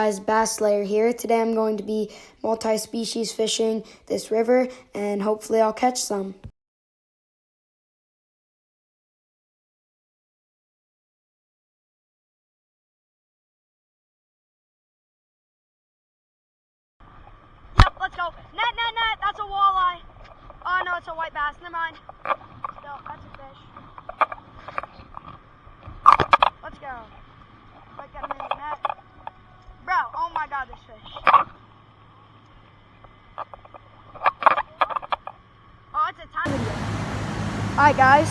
Guys, Bass Slayer here. Today I'm going to be multi-species fishing this river and hopefully I'll catch some. Yep, let's go. Net, net, net. That's a walleye. Oh no, it's a white bass. Never mind. Still, that's a fish. Let's go. Let's get him in the net. Bro, oh my god, this fish. Oh, it's a tiny video. Alright, guys.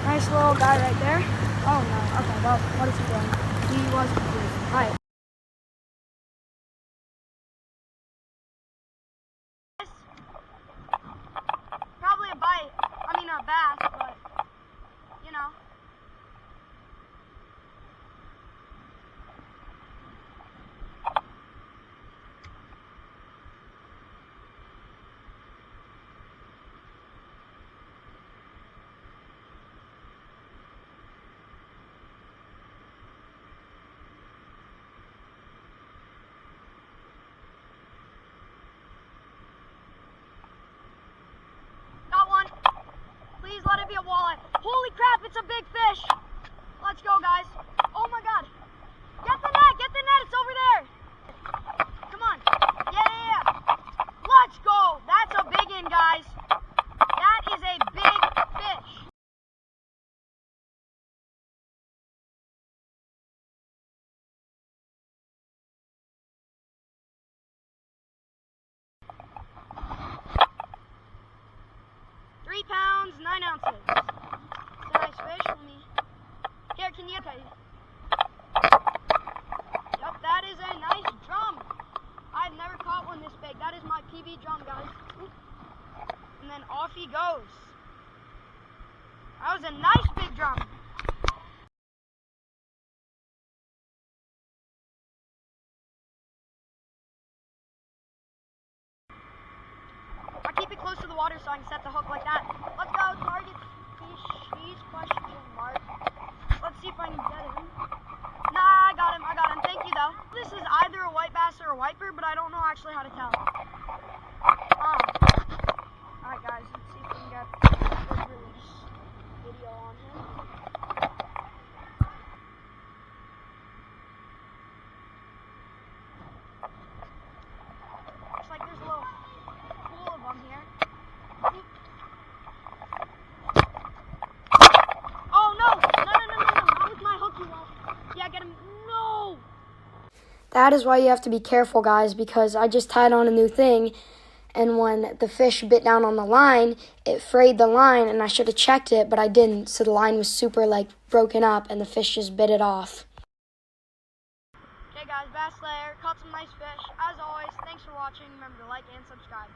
Nice little guy right there. Oh no. Okay, well, what is he doing? He was confused. Alright. Probably a bite. I mean, a bass, but, you know. Please let it be a walleye. Holy crap, it's a big fish. Let's go, guys. Oh my god. Get the net, it's over there. Come on. Yeah. Let's go. That's a big one, guys. That is a big fish. £3, 9 ounces. It's a nice fish. Let me. Here, can you? Okay. Yep, that is a nice drum. I've never caught one this big. That is my PB drum, guys. And then off he goes. That was a nice big drum. I keep it close to the water so I can set the hook like that. Let's go, target species, question mark. Let's see if I can get him. Nah, I got him. Thank you, though. This is either a white bass or a whiteper, but I don't know actually how to tell. Alright, guys, let's see if we can get a good release video on him. Looks like there's a little pool of them here. Oh no, not with my hook, you won't. Yeah, get him. No! That is why you have to be careful, guys, because I just tied on a new thing, and when the fish bit down on the line, it frayed the line, and I should have checked it, but I didn't, so the line was super, broken up, and the fish just bit it off. Okay, guys, Bass Slayer, caught some nice fish. As always, thanks for watching. Remember to like and subscribe.